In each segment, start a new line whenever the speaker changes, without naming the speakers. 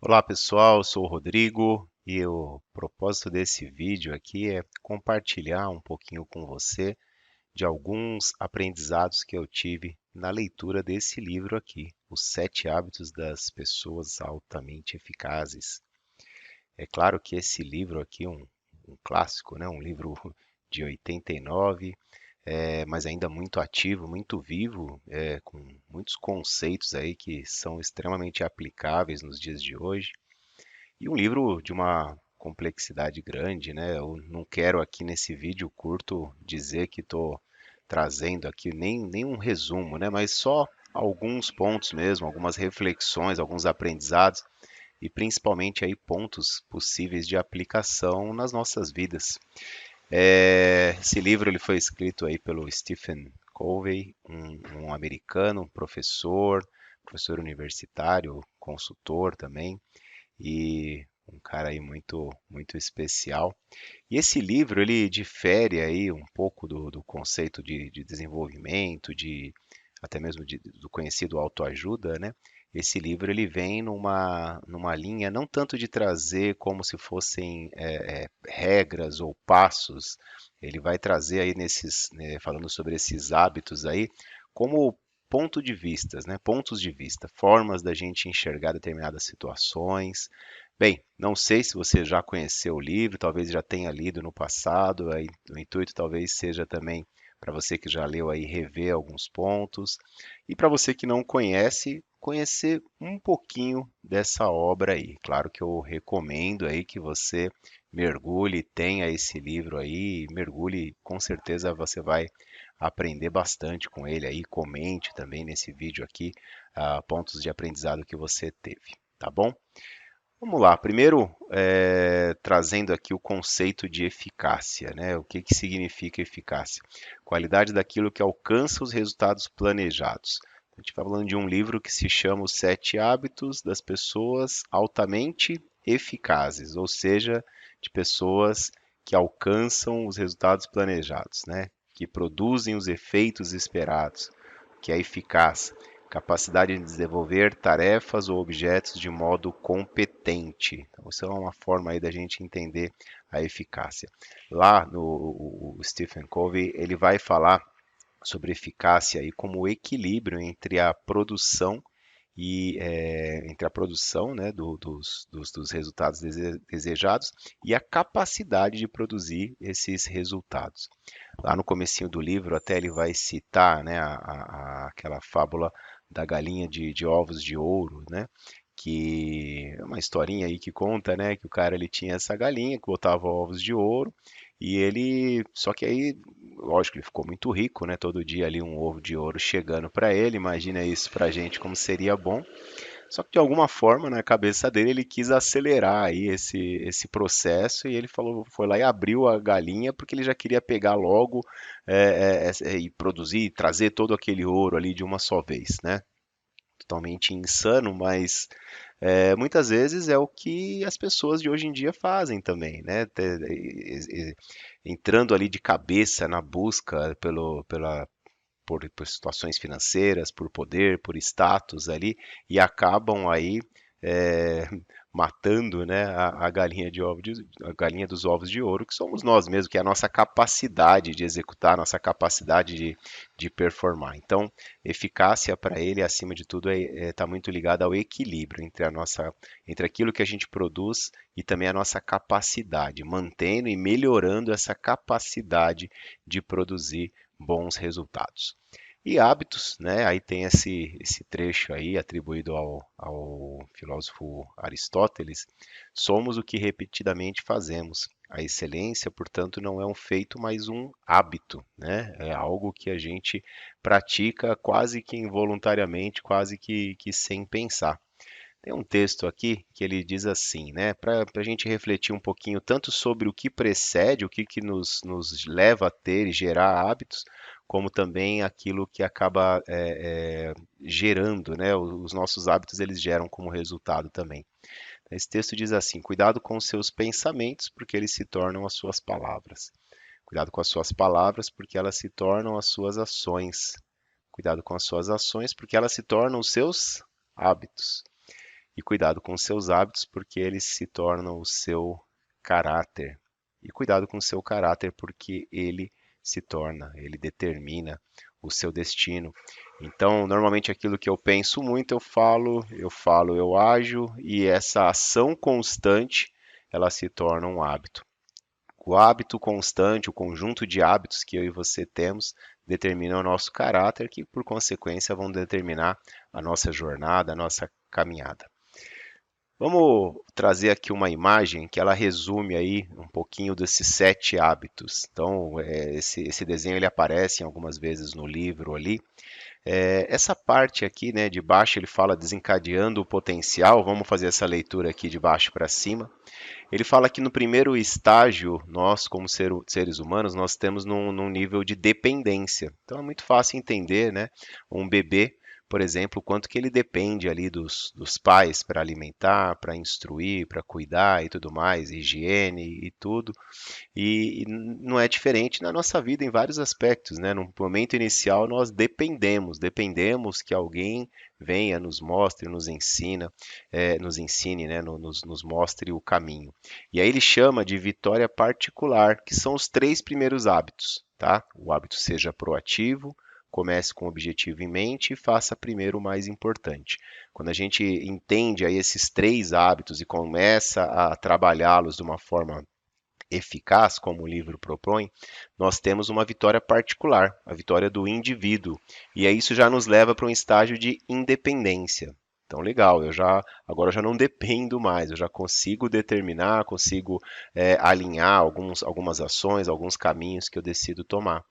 Olá pessoal, eu sou o Rodrigo e o propósito desse vídeo aqui é compartilhar um pouquinho com você de alguns aprendizados que eu tive na leitura desse livro aqui, Os Sete Hábitos das Pessoas Altamente Eficazes. É claro que esse livro aqui é um clássico, né? Um livro de 89, mas ainda muito ativo, muito vivo, com muitos conceitos aí que são extremamente aplicáveis nos dias de hoje. E um livro de uma complexidade grande, né? Eu não quero aqui nesse vídeo curto dizer que estou trazendo aqui nem um resumo, né? Mas só alguns pontos mesmo, algumas reflexões, alguns aprendizados e principalmente aí pontos possíveis de aplicação nas nossas vidas. Esse livro ele foi escrito aí pelo Stephen Covey, um americano, um professor universitário, consultor também e um cara aí muito especial. E esse livro ele difere aí um pouco do conceito de desenvolvimento, até mesmo do conhecido autoajuda, né? Esse livro ele vem numa linha não tanto de trazer como se fossem regras ou passos, ele vai trazer aí falando sobre esses hábitos aí, como ponto de vistas, né? Pontos de vista, formas da gente enxergar determinadas situações. Bem, não sei se você já conheceu o livro, talvez já tenha lido no passado, aí o intuito talvez seja também para você que já leu aí rever alguns pontos e para você que não conhece, conhecer um pouquinho dessa obra aí. Claro que eu recomendo aí que você mergulhe, tenha esse livro aí, mergulhe, com certeza você vai aprender bastante com ele aí, comente também nesse vídeo aqui, pontos de aprendizado que você teve, tá bom? Vamos lá, primeiro trazendo aqui o conceito de eficácia, né? O que que significa eficácia? Qualidade daquilo que alcança os resultados planejados. A gente está falando de um livro que se chama Os Sete Hábitos das Pessoas Altamente Eficazes, ou seja, de pessoas que alcançam os resultados planejados, né? Que produzem os efeitos esperados, que é eficaz. Capacidade de desenvolver tarefas ou objetos de modo competente. Então, isso é uma forma aí da gente entender a eficácia. Lá no o Stephen Covey, ele vai falar sobre eficácia aí como o equilíbrio entre a produção entre a produção, né, dos resultados desejados e a capacidade de produzir esses resultados. Lá no comecinho do livro até ele vai citar, né, aquela fábula da galinha de ovos de ouro, né? Que é uma historinha aí que conta, né, que o cara ele tinha essa galinha que botava ovos de ouro e ele, só que aí, lógico, ele ficou muito rico, né? Todo dia ali um ovo de ouro chegando para ele. Imagina isso pra gente como seria bom. Só que de alguma forma, na cabeça dele, ele quis acelerar aí esse processo e ele falou, foi lá e abriu a galinha porque ele já queria pegar logo e produzir, trazer todo aquele ouro ali de uma só vez, né? Totalmente insano, mas muitas vezes é o que as pessoas de hoje em dia fazem também, né? Entrando ali de cabeça na busca por situações financeiras, por poder, por status ali, e acabam aí é, matando, né, a galinha a galinha dos ovos de ouro, que somos nós mesmos, que é a nossa capacidade de executar, a nossa capacidade de performar. Então, eficácia para ele, acima de tudo, está muito ligada ao equilíbrio entre aquilo que a gente produz e também a nossa capacidade, mantendo e melhorando essa capacidade de produzir bons resultados. E hábitos, né? Aí tem esse trecho aí atribuído ao filósofo Aristóteles. Somos o que repetidamente fazemos. A excelência, portanto, não é um feito, mas um hábito, né? É algo que a gente pratica quase que involuntariamente, quase que sem pensar. Tem um texto aqui que ele diz assim, né? Para a gente refletir um pouquinho tanto sobre o que precede, o que nos leva a ter e gerar hábitos, como também aquilo que acaba gerando, né? Os nossos hábitos eles geram como resultado também. Esse texto diz assim: cuidado com os seus pensamentos, porque eles se tornam as suas palavras. Cuidado com as suas palavras, porque elas se tornam as suas ações. Cuidado com as suas ações, porque elas se tornam os seus hábitos. E cuidado com os seus hábitos, porque eles se tornam o seu caráter. E cuidado com o seu caráter, porque ele determina o seu destino. Então, normalmente aquilo que eu penso muito, eu ajo, e essa ação constante, ela se torna um hábito. O hábito constante, o conjunto de hábitos que eu e você temos, determina o nosso caráter, que por consequência vão determinar a nossa jornada, a nossa caminhada. Vamos trazer aqui uma imagem que ela resume aí um pouquinho desses 7 hábitos. Então, esse desenho ele aparece algumas vezes no livro ali. Essa parte aqui, né, de baixo ele fala desencadeando o potencial. Vamos fazer essa leitura aqui de baixo para cima. Ele fala que no primeiro estágio, nós, como seres humanos, nós temos num nível de dependência. Então é muito fácil entender, né? Um bebê, por exemplo, o quanto que ele depende ali dos pais para alimentar, para instruir, para cuidar e tudo mais, higiene e tudo. E não é diferente na nossa vida em vários aspectos, né? No momento inicial nós dependemos que alguém venha, nos mostre, nos ensine, né? Nos mostre o caminho. E aí ele chama de vitória particular, que são os 3 primeiros hábitos, tá? O hábito seja proativo, comece com o objetivo em mente e faça primeiro o mais importante. Quando a gente entende aí esses 3 hábitos e começa a trabalhá-los de uma forma eficaz, como o livro propõe, nós temos uma vitória particular, a vitória do indivíduo. E aí isso já nos leva para um estágio de independência. Então, legal, agora eu já não dependo mais, eu já consigo determinar, consigo alinhar algumas ações, alguns caminhos que eu decido tomar.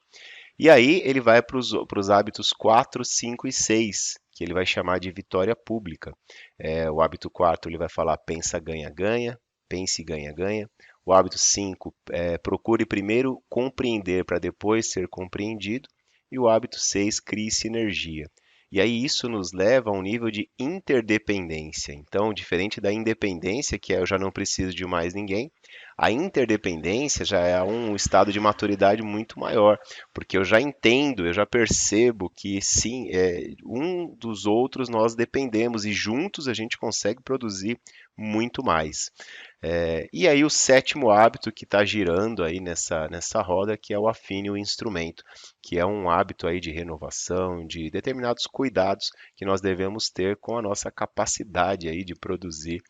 E aí ele vai para os hábitos 4, 5 e 6, que ele vai chamar de vitória pública. O hábito 4 ele vai falar pensa, ganha, ganha, pense, ganha, ganha. O hábito 5 procure primeiro compreender para depois ser compreendido. E o hábito 6 crie sinergia. E aí isso nos leva a um nível de interdependência. Então, diferente da independência, que é eu já não preciso de mais ninguém, a interdependência já é um estado de maturidade muito maior, porque eu já entendo, eu já percebo que sim, um dos outros nós dependemos e juntos a gente consegue produzir muito mais. E aí o 7º hábito que está girando aí nessa roda, que é o afine o instrumento, que é um hábito aí de renovação, de determinados cuidados que nós devemos ter com a nossa capacidade aí de produzir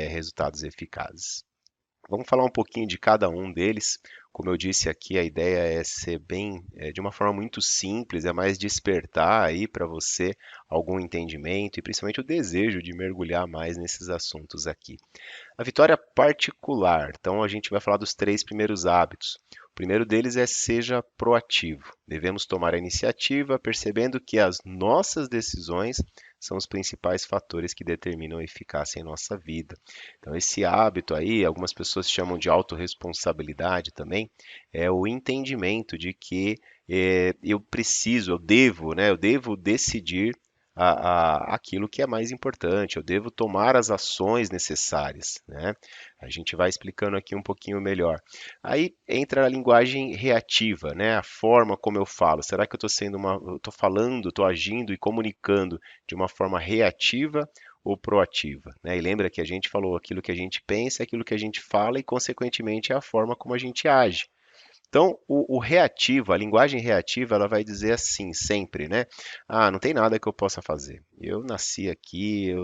resultados eficazes. Vamos falar um pouquinho de cada um deles. Como eu disse aqui, a ideia é ser de uma forma muito simples, é mais despertar aí para você algum entendimento e principalmente o desejo de mergulhar mais nesses assuntos aqui. A vitória particular. Então, a gente vai falar dos 3 primeiros hábitos. O primeiro deles é seja proativo. Devemos tomar a iniciativa, percebendo que as nossas decisões são os principais fatores que determinam a eficácia em nossa vida. Então, esse hábito aí, algumas pessoas chamam de autorresponsabilidade também, é o entendimento de que eu devo decidir aquilo que é mais importante, eu devo tomar as ações necessárias, né? A gente vai explicando aqui um pouquinho melhor. Aí entra a linguagem reativa, né? A forma como eu falo. Será que eu estou falando, estou agindo e comunicando de uma forma reativa ou proativa, né? E lembra que a gente falou aquilo que a gente pensa, aquilo que a gente fala e, consequentemente, é a forma como a gente age. Então, o reativo, a linguagem reativa, ela vai dizer assim sempre, né? Ah, não tem nada que eu possa fazer. Eu nasci aqui,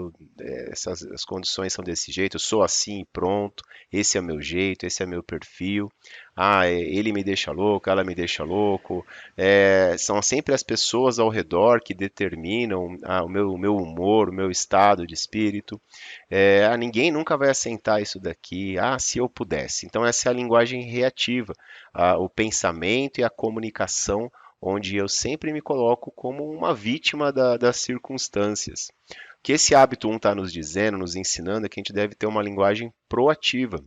as condições são desse jeito, eu sou assim e pronto. Esse é o meu jeito, esse é o meu perfil. Ah, ele me deixa louco, ela me deixa louco. São sempre as pessoas ao redor que determinam o meu humor, o meu estado de espírito. Ninguém nunca vai assentar isso daqui. Ah, se eu pudesse. Então, essa é a linguagem reativa, o pensamento e a comunicação, onde eu sempre me coloco como uma vítima das circunstâncias. O que esse hábito 1 está nos dizendo, nos ensinando, é que a gente deve ter uma linguagem proativa,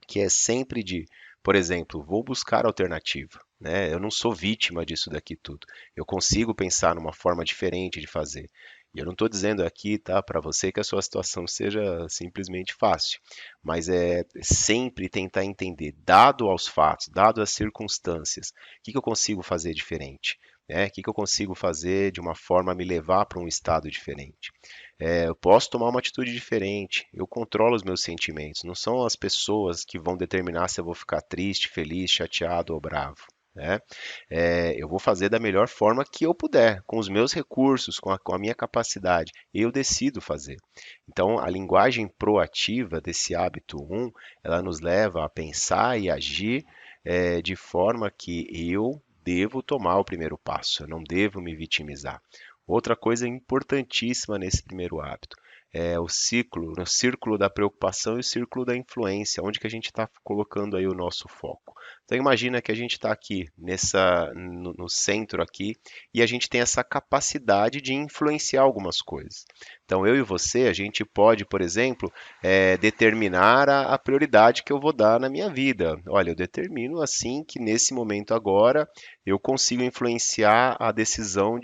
que é sempre por exemplo, vou buscar alternativa. Né? Eu não sou vítima disso daqui tudo. Eu consigo pensar numa forma diferente de fazer. E eu não estou dizendo aqui, tá, para você que a sua situação seja simplesmente fácil, mas é sempre tentar entender, dado aos fatos, dado às circunstâncias, o que eu consigo fazer diferente. né? O que que eu consigo fazer de uma forma a me levar para um estado diferente? Eu posso tomar uma atitude diferente, eu controlo os meus sentimentos, não são as pessoas que vão determinar se eu vou ficar triste, feliz, chateado ou bravo, né? Eu vou fazer da melhor forma que eu puder, com os meus recursos, com a minha capacidade, eu decido fazer. Então, a linguagem proativa desse hábito um, ela nos leva a pensar e agir de forma que eu devo tomar o primeiro passo, eu não devo me vitimizar. Outra coisa importantíssima nesse primeiro hábito é o círculo da preocupação e o círculo da influência, onde que a gente está colocando aí o nosso foco. Então imagina que a gente está aqui no centro aqui e a gente tem essa capacidade de influenciar algumas coisas. Então eu e você, a gente pode, por exemplo, determinar a prioridade que eu vou dar na minha vida. Olha, eu determino assim que nesse momento agora eu consigo influenciar a decisão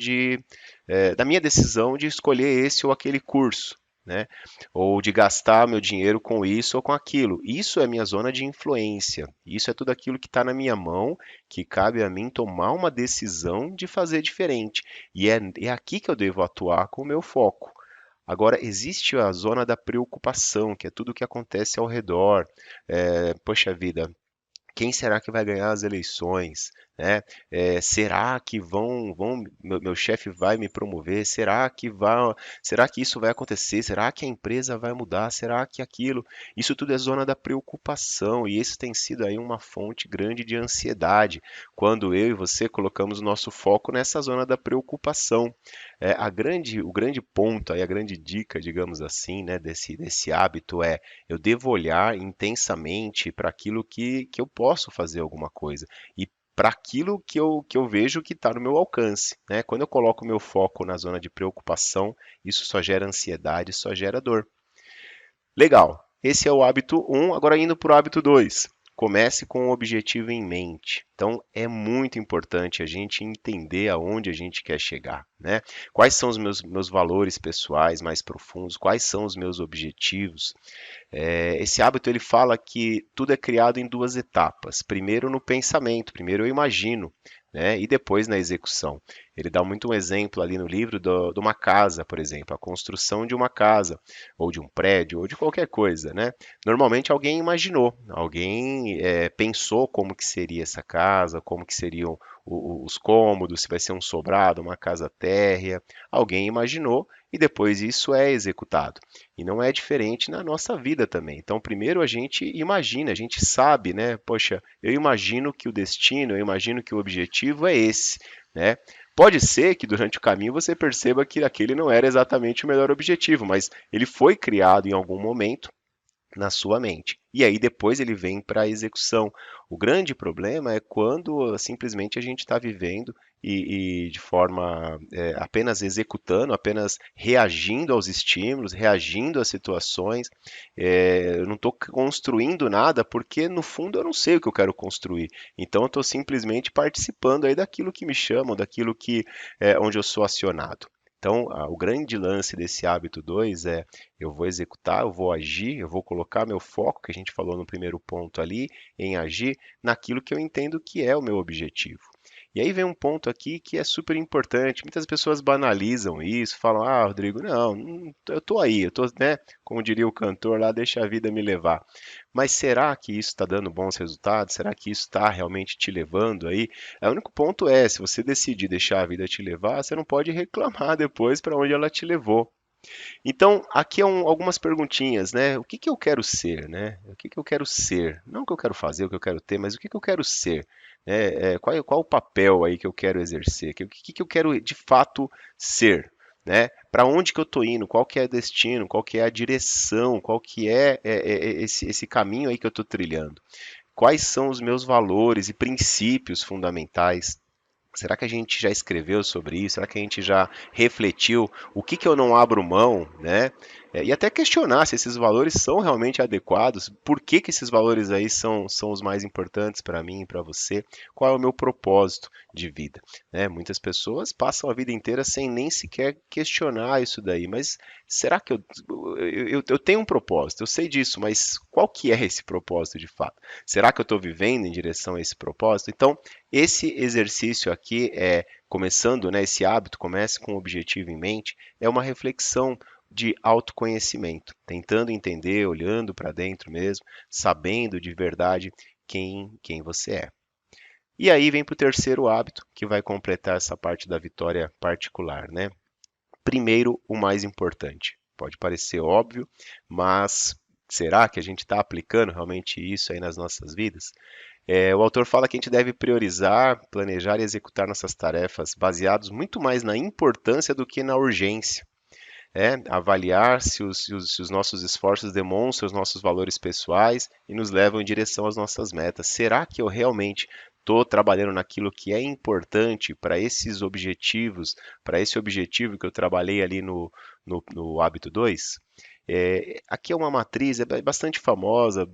da minha decisão de escolher esse ou aquele curso, né? Ou de gastar meu dinheiro com isso ou com aquilo. Isso é minha zona de influência. Isso é tudo aquilo que está na minha mão, que cabe a mim tomar uma decisão de fazer diferente. E é aqui que eu devo atuar com o meu foco. Agora, existe a zona da preocupação, que é tudo o que acontece ao redor. Poxa vida, quem será que vai ganhar as eleições, né? Será que meu chefe vai me promover? Será que isso vai acontecer? Será que a empresa vai mudar? Será que aquilo? Isso tudo é zona da preocupação e isso tem sido aí uma fonte grande de ansiedade, quando eu e você colocamos o nosso foco nessa zona da preocupação. O grande ponto aí, a grande dica, digamos assim, né, desse hábito é eu devo olhar intensamente para aquilo que eu posso fazer alguma coisa e para aquilo que eu vejo que está no meu alcance, né? Quando eu coloco o meu foco na zona de preocupação, isso só gera ansiedade, só gera dor. Legal. Esse é o hábito um. Agora indo para o hábito 2. Comece com um objetivo em mente. Então, é muito importante a gente entender aonde a gente quer chegar, né? Quais são os meus valores pessoais mais profundos? Quais são os meus objetivos? Esse hábito ele fala que tudo é criado em duas etapas. Primeiro no pensamento, primeiro eu imagino, né? E depois na execução. Ele dá muito um exemplo ali no livro de uma casa, por exemplo, a construção de uma casa, ou de um prédio, ou de qualquer coisa, né? Normalmente alguém imaginou, alguém pensou como que seria essa casa, como que seriam os cômodos, se vai ser um sobrado, uma casa térrea. Alguém imaginou e depois isso é executado. E não é diferente na nossa vida também. Então, primeiro a gente imagina, a gente sabe, né? Poxa, eu imagino que o destino, eu imagino que o objetivo é esse, né? Pode ser que durante o caminho você perceba que aquele não era exatamente o melhor objetivo, mas ele foi criado em algum momento na sua mente. E aí depois ele vem para a execução. O grande problema é quando simplesmente a gente está vivendo e de forma apenas executando, apenas reagindo aos estímulos, reagindo às situações. Eu não estou construindo nada porque no fundo eu não sei o que eu quero construir. Então eu estou simplesmente participando aí daquilo que me chamam, daquilo que onde eu sou acionado. Então, o grande lance desse hábito 2 é eu vou executar, eu vou agir, eu vou colocar meu foco, que a gente falou no primeiro ponto ali, em agir naquilo que eu entendo que é o meu objetivo. E aí vem um ponto aqui que é super importante. Muitas pessoas banalizam isso, falam: "Ah, Rodrigo, não, eu tô aí, eu tô, né, como diria o cantor lá, deixa a vida me levar". Mas será que isso está dando bons resultados? Será que isso está realmente te levando aí? O único ponto é, se você decidir deixar a vida te levar, você não pode reclamar depois para onde ela te levou. Então, aqui é algumas perguntinhas, né? O que que eu quero ser, né? O que que eu quero ser? Não o que eu quero fazer, o que eu quero ter, mas o que que eu quero ser? Qual o papel aí que eu quero exercer? O que que eu quero de fato ser? Né? Para onde que eu estou indo? Qual que é o destino? Qual que é a direção? Qual que é esse caminho aí que eu estou trilhando? Quais são os meus valores e princípios fundamentais? Será que a gente já escreveu sobre isso? Será que a gente já refletiu o que que eu não abro mão, né? E até questionar se esses valores são realmente adequados, por que que esses valores aí são os mais importantes para mim e para você, qual é o meu propósito de vida, né? Muitas pessoas passam a vida inteira sem nem sequer questionar isso daí, mas será que eu tenho um propósito, eu sei disso, mas qual que é esse propósito de fato? Será que eu estou vivendo em direção a esse propósito? Então, esse exercício aqui é começando, né, esse hábito, comece com um objetivo em mente, é uma reflexão de autoconhecimento, tentando entender, olhando para dentro mesmo, sabendo de verdade quem você é. E aí vem para o terceiro hábito, que vai completar essa parte da vitória particular, né? Primeiro, o mais importante. Pode parecer óbvio, mas será que a gente está aplicando realmente isso aí nas nossas vidas? O autor fala que a gente deve priorizar, planejar e executar nossas tarefas baseados muito mais na importância do que na urgência. Avaliar se os nossos esforços demonstram os nossos valores pessoais e nos levam em direção às nossas metas. Será que eu realmente estou trabalhando naquilo que é importante para esses objetivos, para esse objetivo que eu trabalhei ali no hábito 2? Aqui é uma matriz, é bastante famosa,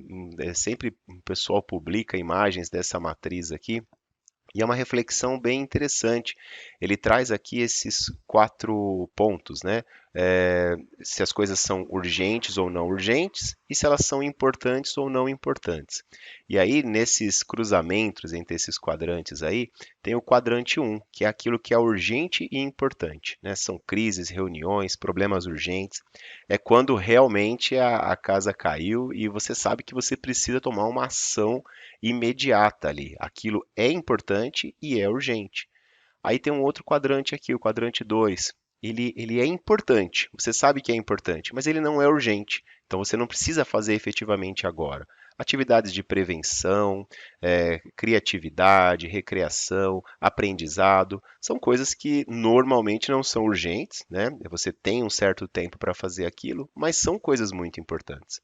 sempre o pessoal publica imagens dessa matriz aqui, e é uma reflexão bem interessante. Ele traz aqui esses 4 pontos, né? Se as coisas são urgentes ou não urgentes e se elas são importantes ou não importantes. E aí, nesses cruzamentos entre esses quadrantes aí, tem o quadrante um, que é aquilo que é urgente e importante, né? São crises, reuniões, problemas urgentes. É quando realmente a casa caiu e você sabe que você precisa tomar uma ação imediata ali. Aquilo é importante e é urgente. Aí tem um outro quadrante aqui, o quadrante 2. Ele é importante, você sabe que é importante, mas ele não é urgente. Então você não precisa fazer efetivamente agora. Atividades de prevenção, criatividade, recreação, aprendizado, são coisas que normalmente não são urgentes, né? Você tem um certo tempo para fazer aquilo, mas são coisas muito importantes.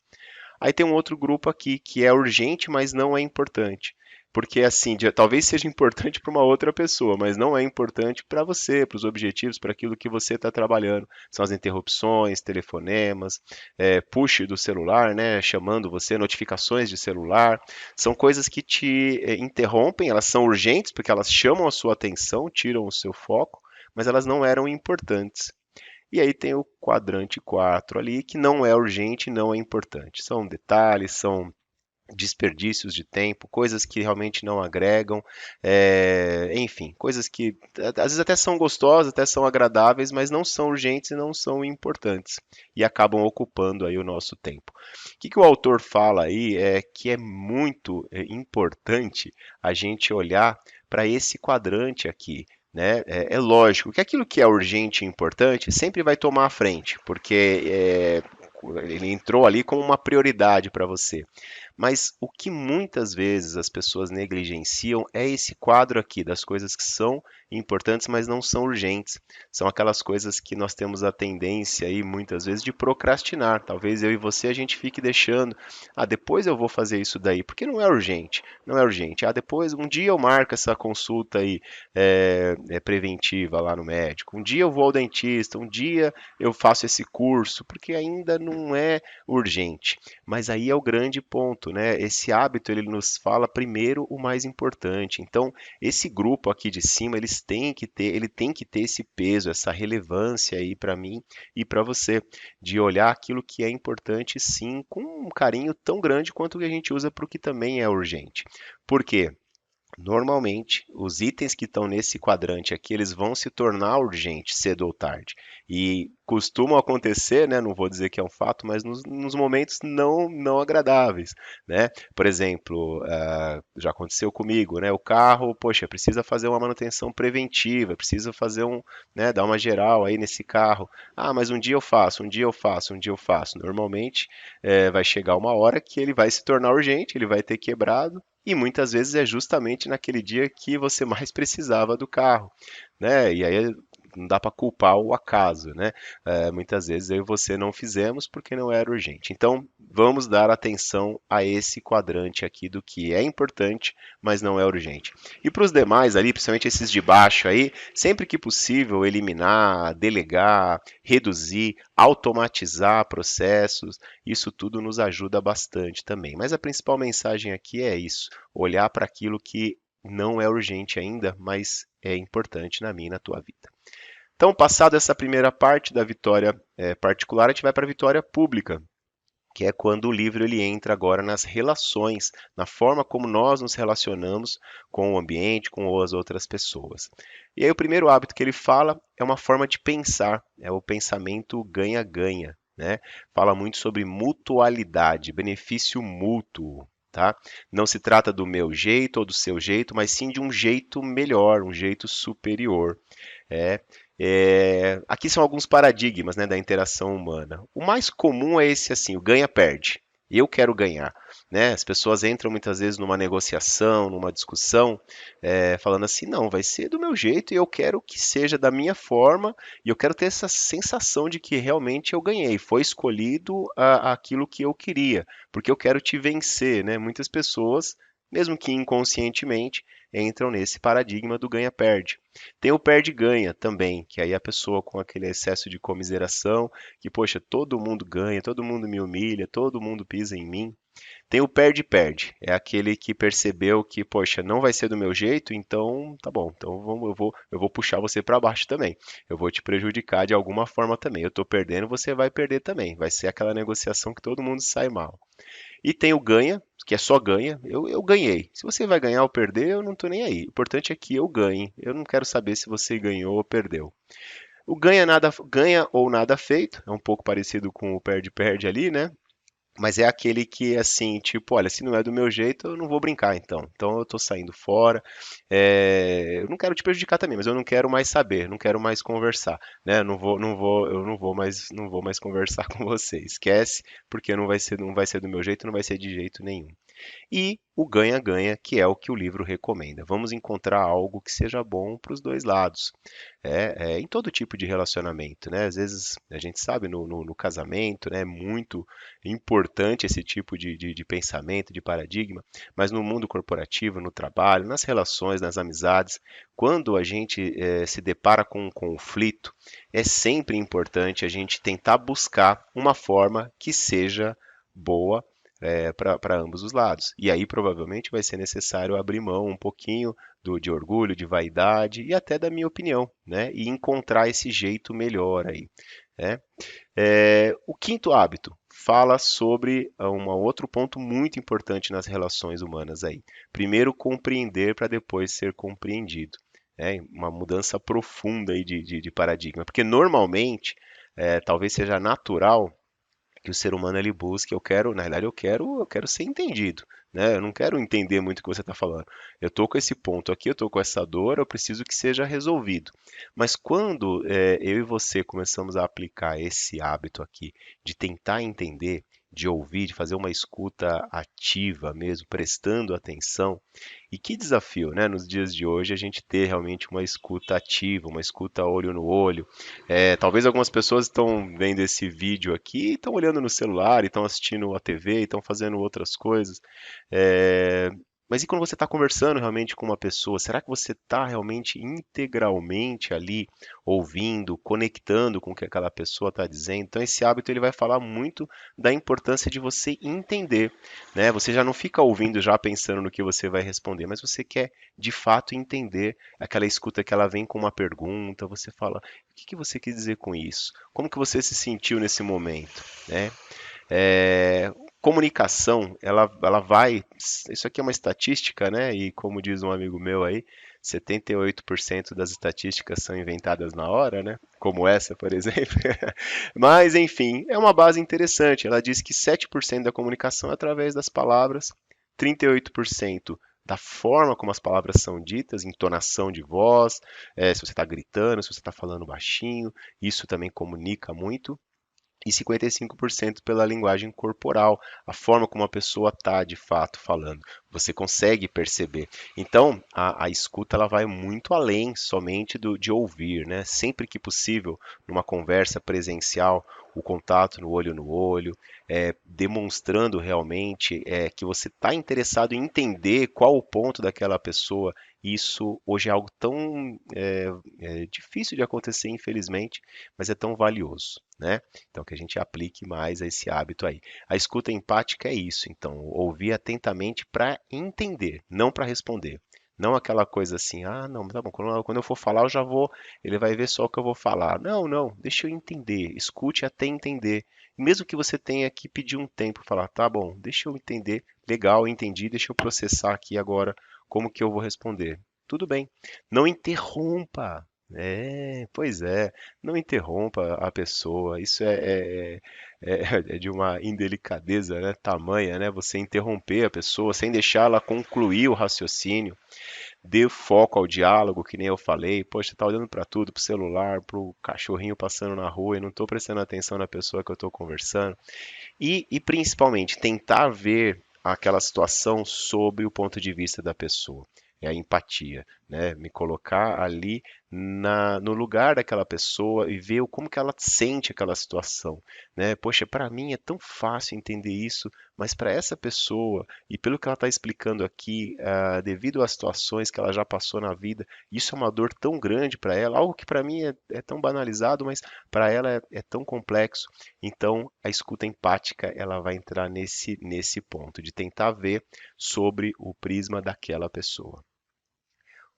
Aí tem um outro grupo aqui que é urgente, mas não é importante. Porque assim, talvez seja importante para uma outra pessoa, mas não é importante para você, para os objetivos, para aquilo que você está trabalhando. São as interrupções, telefonemas, push do celular, né, chamando você, notificações de celular. São coisas que te interrompem, elas são urgentes porque elas chamam a sua atenção, tiram o seu foco, mas elas não eram importantes. E aí tem o quadrante 4 ali, que não é urgente, não é importante. São detalhes, são desperdícios de tempo, coisas que realmente não agregam, enfim, coisas que às vezes até são gostosas, até são agradáveis, mas não são urgentes e não são importantes e acabam ocupando aí o nosso tempo. O que o autor fala aí é que é muito importante a gente olhar para esse quadrante aqui, né? É lógico que aquilo que é urgente e importante sempre vai tomar a frente, porque ele entrou ali como uma prioridade para você. Mas o que muitas vezes as pessoas negligenciam é esse quadro aqui das coisas que são importantes, mas não são urgentes. São aquelas coisas que nós temos a tendência aí muitas vezes de procrastinar. Talvez eu e você a gente fique deixando, depois eu vou fazer isso daí, porque não é urgente, não é urgente. Depois um dia eu marco essa consulta aí preventiva lá no médico. Um dia eu vou ao dentista, um dia eu faço esse curso, porque ainda não é urgente. Mas aí é o grande ponto, né? Esse hábito ele nos fala primeiro o mais importante. Então, esse grupo aqui de cima, ele tem que ter esse peso, essa relevância aí para mim e para você, de olhar aquilo que é importante sim, com um carinho tão grande quanto o que a gente usa para o que também é urgente. Por quê? Normalmente, os itens que estão nesse quadrante aqui, eles vão se tornar urgentes cedo ou tarde. E costumam acontecer, né? Não vou dizer que é um fato, mas nos momentos não agradáveis, né? Por exemplo, já aconteceu comigo, né? O carro, poxa, precisa fazer uma manutenção preventiva, precisa fazer né, dar uma geral aí nesse carro. Mas um dia eu faço, um dia eu faço, um dia eu faço. Normalmente, vai chegar uma hora que ele vai se tornar urgente, ele vai ter quebrado, e muitas vezes é justamente naquele dia que você mais precisava do carro, né? E aí não dá para culpar o acaso, né? Muitas vezes eu e você não fizemos porque não era urgente. Então, vamos dar atenção a esse quadrante aqui do que é importante, mas não é urgente. E para os demais ali, principalmente esses de baixo aí, sempre que possível, eliminar, delegar, reduzir, automatizar processos, isso tudo nos ajuda bastante também. Mas a principal mensagem aqui é isso: olhar para aquilo que não é urgente ainda, mas é importante na minha e na tua vida. Então, passado essa primeira parte da vitória particular, a gente vai para a vitória pública, que é quando o livro ele entra agora nas relações, na forma como nós nos relacionamos com o ambiente, com as outras pessoas. E aí o primeiro hábito que ele fala é uma forma de pensar, é o pensamento ganha-ganha, né? Fala muito sobre mutualidade, benefício mútuo, tá? Não se trata do meu jeito ou do seu jeito, mas sim de um jeito melhor, um jeito superior. É, aqui são alguns paradigmas, né, da interação humana. O mais comum é esse assim, o ganha-perde. Eu quero ganhar, né? As pessoas entram muitas vezes numa negociação, numa discussão, falando assim, não, vai ser do meu jeito e eu quero que seja da minha forma e eu quero ter essa sensação de que realmente eu ganhei, foi escolhido aquilo que eu queria, porque eu quero te vencer, né? Muitas pessoas, mesmo que inconscientemente, entram nesse paradigma do ganha-perde. Tem o perde-ganha também, que aí a pessoa com aquele excesso de comiseração, que, poxa, todo mundo ganha, todo mundo me humilha, todo mundo pisa em mim. Tem o perde-perde, é aquele que percebeu que, poxa, não vai ser do meu jeito, então tá bom, então eu vou puxar você para baixo também. Eu vou te prejudicar de alguma forma também. Eu tô perdendo, você vai perder também. Vai ser aquela negociação que todo mundo sai mal. E tem o ganha, que é só ganha. Eu ganhei. Se você vai ganhar ou perder, eu não tô nem aí. O importante é que eu ganhe. Eu não quero saber se você ganhou ou perdeu. O ganha ou nada feito, é um pouco parecido com o perde-perde ali, né? Mas é aquele que, assim, tipo, olha, se não é do meu jeito, eu não vou brincar, então. Então eu tô saindo fora. Eu não quero te prejudicar também, mas eu não quero mais saber, não quero mais conversar, né? Eu não vou mais conversar com você. Esquece, porque não vai ser do meu jeito, não vai ser de jeito nenhum. E o ganha-ganha, que é o que o livro recomenda. Vamos encontrar algo que seja bom para os dois lados. Em todo tipo de relacionamento, né? Às vezes a gente sabe no casamento, né? É muito importante esse tipo de pensamento, de paradigma, mas no mundo corporativo, no trabalho, nas relações, nas amizades, quando a gente se depara com um conflito, é sempre importante a gente tentar buscar uma forma que seja boa para ambos os lados. E aí provavelmente vai ser necessário abrir mão um pouquinho de orgulho, de vaidade e até da minha opinião, né? E encontrar esse jeito melhor aí, né? O quinto hábito fala sobre um outro ponto muito importante nas relações humanas aí. Primeiro compreender para depois ser compreendido. Uma mudança profunda aí de paradigma, porque normalmente talvez seja natural que o ser humano ele busca, na realidade eu quero ser entendido, né? Eu não quero entender muito o que você está falando. Eu estou com esse ponto aqui, eu estou com essa dor, eu preciso que seja resolvido. Mas quando eu e você começamos a aplicar esse hábito aqui de tentar entender, de ouvir, de fazer uma escuta ativa mesmo, prestando atenção, e que desafio, né, nos dias de hoje a gente ter realmente uma escuta ativa, uma escuta olho no olho, talvez algumas pessoas estão vendo esse vídeo aqui, estão olhando no celular, estão assistindo a TV, estão fazendo outras coisas. É, Mas e quando você está conversando realmente com uma pessoa, será que você está realmente integralmente ali ouvindo, conectando com o que aquela pessoa está dizendo? Então esse hábito ele vai falar muito da importância de você entender, né? Você já não fica ouvindo já pensando no que você vai responder, mas você quer de fato entender aquela escuta que ela vem com uma pergunta, você fala, o que que você quis dizer com isso? Como que você se sentiu nesse momento, né? É, Comunicação, ela vai. Isso aqui é uma estatística, né? E como diz um amigo meu aí, 78% das estatísticas são inventadas na hora, né? Como essa, por exemplo. Mas, enfim, é uma base interessante. Ela diz que 7% da comunicação é através das palavras, 38% da forma como as palavras são ditas, entonação de voz, se você está gritando, se você está falando baixinho, isso também comunica muito e 55% pela linguagem corporal, a forma como a pessoa está de fato falando. Você consegue perceber. Então, a escuta ela vai muito além somente de ouvir, né? Sempre que possível, numa conversa presencial, o contato no olho, demonstrando realmente que você está interessado em entender qual o ponto daquela pessoa. Isso hoje é algo tão difícil de acontecer, infelizmente, mas é tão valioso, né? Então, que a gente aplique mais a esse hábito aí. A escuta empática é isso, então, ouvir atentamente para entender, não para responder. Não aquela coisa assim, ah, não, tá bom, quando eu for falar, eu já vou, ele vai ver só o que eu vou falar. Não, não, deixa eu entender, escute até entender. Mesmo que você tenha que pedir um tempo, falar, tá bom, deixa eu entender, legal, entendi, deixa eu processar aqui agora como que eu vou responder. Tudo bem. Não interrompa. Pois é, não interrompa a pessoa. Isso é de uma indelicadeza, né, tamanha, né? Você interromper a pessoa sem deixá-la concluir o raciocínio. Dê foco ao diálogo, que nem eu falei. Poxa, você tá olhando para tudo, pro celular, pro cachorrinho passando na rua e não estou prestando atenção na pessoa que eu estou conversando. E principalmente tentar ver aquela situação sob o ponto de vista da pessoa. É a empatia, né? Me colocar ali no lugar daquela pessoa e ver como que ela sente aquela situação, né? Poxa, para mim é tão fácil entender isso, mas para essa pessoa e pelo que ela está explicando aqui, devido às situações que ela já passou na vida, isso é uma dor tão grande para ela, algo que para mim é tão banalizado, mas para ela é tão complexo. Então, a escuta empática, ela vai entrar nesse ponto de tentar ver sobre o prisma daquela pessoa.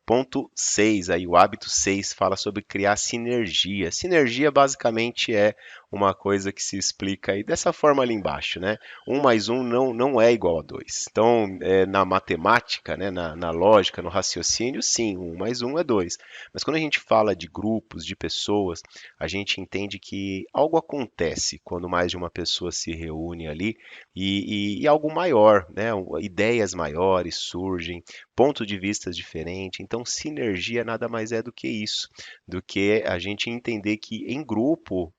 Ponto 6, aí o hábito 6 fala sobre criar sinergia. Sinergia basicamente é uma coisa que se explica aí dessa forma ali embaixo, né? Um mais um não é igual a 2. Então, na matemática, né, na lógica, no raciocínio, sim, um mais um é 2. Mas quando a gente fala de grupos, de pessoas, a gente entende que algo acontece quando mais de uma pessoa se reúne ali e algo maior, né? Ideias maiores surgem, pontos de vistas diferentes. Então, sinergia nada mais é do que isso, do que a gente entender que em grupo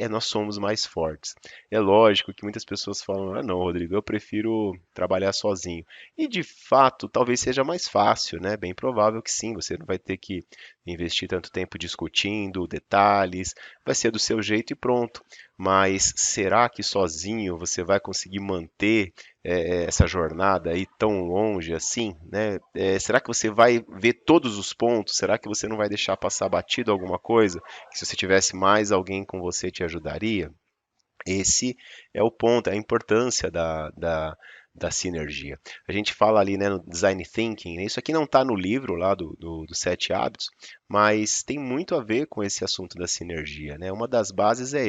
nós somos mais fortes. É lógico que muitas pessoas falam, ah, não, Rodrigo, eu prefiro trabalhar sozinho. E de fato, talvez seja mais fácil, né? Bem provável que sim, você não vai ter que investir tanto tempo discutindo detalhes, vai ser do seu jeito e pronto. Mas será que sozinho você vai conseguir manter essa jornada aí tão longe assim, né? Será que você vai ver todos os pontos? Será que você não vai deixar passar batido alguma coisa? Que se você tivesse mais alguém com você te ajudaria? Esse é o ponto, é a importância da sinergia. A gente fala ali, né, no design thinking, né, isso aqui não está no livro lá dos sete hábitos, mas tem muito a ver com esse assunto da sinergia, né? Uma das bases é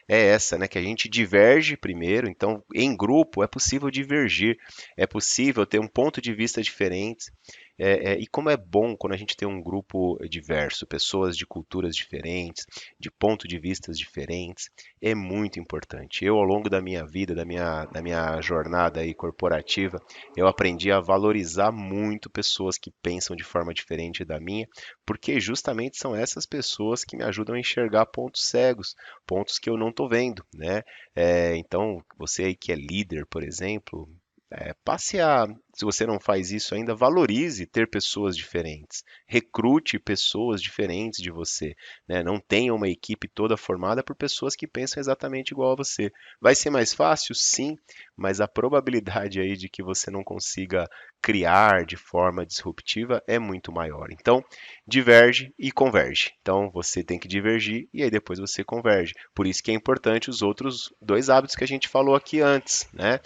essa, né, que a gente diverge primeiro, então em grupo é possível divergir, é possível ter um ponto de vista diferente, e como é bom quando a gente tem um grupo diverso, pessoas de culturas diferentes, de pontos de vistas diferentes, é muito importante. Eu, ao longo da minha vida, da minha jornada aí corporativa, eu aprendi a valorizar muito pessoas que pensam de forma diferente da minha, porque justamente são essas pessoas que me ajudam a enxergar pontos cegos, pontos que eu não estou vendo, né? Então, você aí que é líder, por exemplo, passe a, se você não faz isso ainda, valorize ter pessoas diferentes. Recrute pessoas diferentes de você, né? Não tenha uma equipe toda formada por pessoas que pensam exatamente igual a você. Vai ser mais fácil? Sim, mas a probabilidade aí de que você não consiga criar de forma disruptiva é muito maior. Então, diverge e converge. Então, você tem que divergir e aí depois você converge. Por isso que é importante os outros dois hábitos que a gente falou aqui antes, né?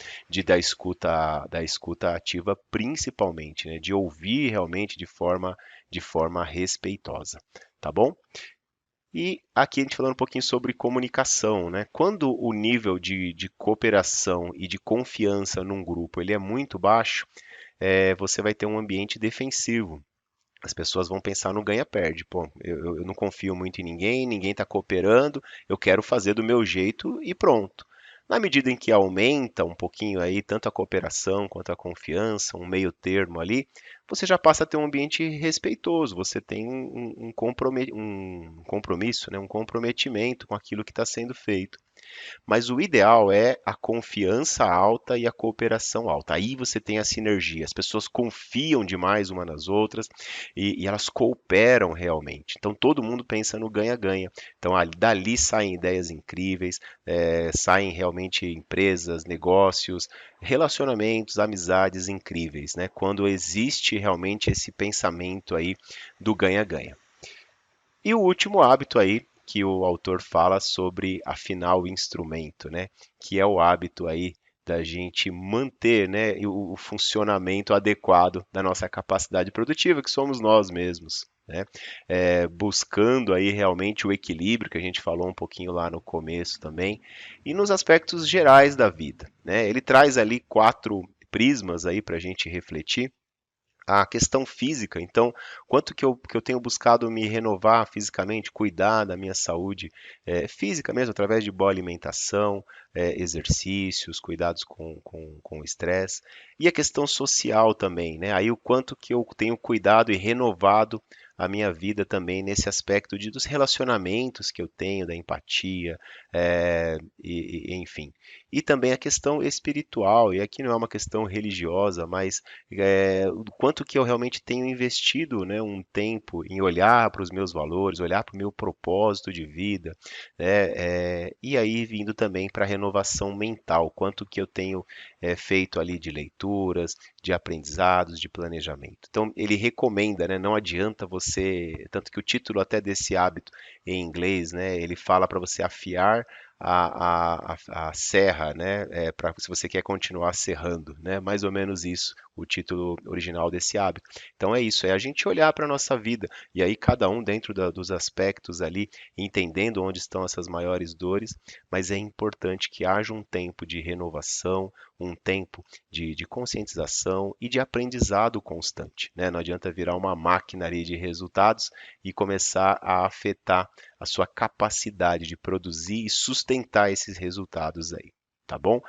Da escuta ativa principalmente, né? De ouvir realmente de forma respeitosa, tá bom? E aqui a gente falando um pouquinho sobre comunicação, né? Quando o nível de cooperação e de confiança num grupo ele é muito baixo, você vai ter um ambiente defensivo. As pessoas vão pensar no ganha-perde. Pô, eu não confio muito em ninguém, ninguém está cooperando, eu quero fazer do meu jeito e pronto. Na medida em que aumenta um pouquinho aí, tanto a cooperação quanto a confiança, um meio termo ali, você já passa a ter um ambiente respeitoso, você tem um compromisso, né, um comprometimento com aquilo que está sendo feito. Mas o ideal é a confiança alta e a cooperação alta. Aí você tem a sinergia. As pessoas confiam demais uma nas outras e elas cooperam realmente. Então todo mundo pensa no ganha-ganha. Então dali saem ideias incríveis, saem realmente empresas, negócios, relacionamentos, amizades incríveis, né? Quando existe realmente esse pensamento aí do ganha-ganha. E o último hábito aí que o autor fala sobre afinar o instrumento, né? Que é o hábito aí da gente manter, né, o funcionamento adequado da nossa capacidade produtiva, que somos nós mesmos, né? Buscando aí realmente o equilíbrio que a gente falou um pouquinho lá no começo também, e nos aspectos gerais da vida, né? Ele traz ali quatro prismas aí para a gente refletir a questão física. Então, quanto que eu tenho buscado me renovar fisicamente, cuidar da minha saúde física mesmo, através de boa alimentação, exercícios, cuidados com o estresse, e a questão social também, né? Aí o quanto que eu tenho cuidado e renovado a minha vida também nesse aspecto dos relacionamentos que eu tenho, da empatia, enfim. E também a questão espiritual, e aqui não é uma questão religiosa, mas o quanto que eu realmente tenho investido, né, um tempo em olhar para os meus valores, olhar para o meu propósito de vida, né, e aí vindo também para a renovação mental, quanto que eu tenho feito ali de leituras, de aprendizados, de planejamento. Então ele recomenda, né, não adianta você, tanto que o título até desse hábito em inglês, né, ele fala para você afiar a serra, né? Se você quer continuar serrando, né? Mais ou menos isso, o título original desse hábito. Então é isso, é a gente olhar para a nossa vida e aí cada um dentro dos aspectos ali, entendendo onde estão essas maiores dores, mas é importante que haja um tempo de renovação, um tempo de conscientização e de aprendizado constante, né? Não adianta virar uma máquina ali de resultados e começar a afetar a sua capacidade de produzir e sustentar esses resultados aí, tá bom?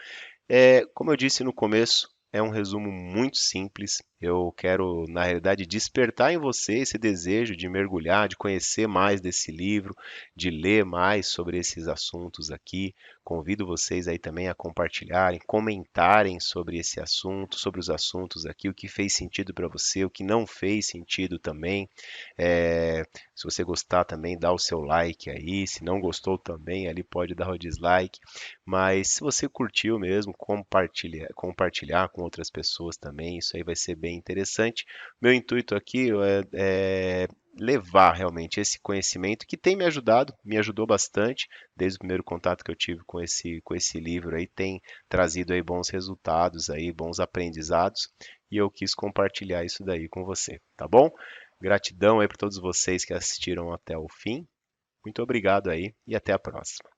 Como eu disse no começo, é um resumo muito simples. Eu quero, na realidade, despertar em você esse desejo de mergulhar, de conhecer mais desse livro, de ler mais sobre esses assuntos aqui. Convido vocês aí também a compartilharem, comentarem sobre esse assunto, sobre os assuntos aqui, o que fez sentido para você, o que não fez sentido também. Se você gostar também, dá o seu like aí. Se não gostou também, ali pode dar o dislike. Mas se você curtiu mesmo, compartilhar com outras pessoas também, isso aí vai ser bem interessante. Meu intuito aqui é levar realmente esse conhecimento que tem me ajudado, me ajudou bastante desde o primeiro contato que eu tive com esse livro aí, tem trazido aí bons resultados aí, bons aprendizados, e eu quis compartilhar isso daí com você, tá bom? Gratidão aí para todos vocês que assistiram até o fim. Muito obrigado aí e até a próxima.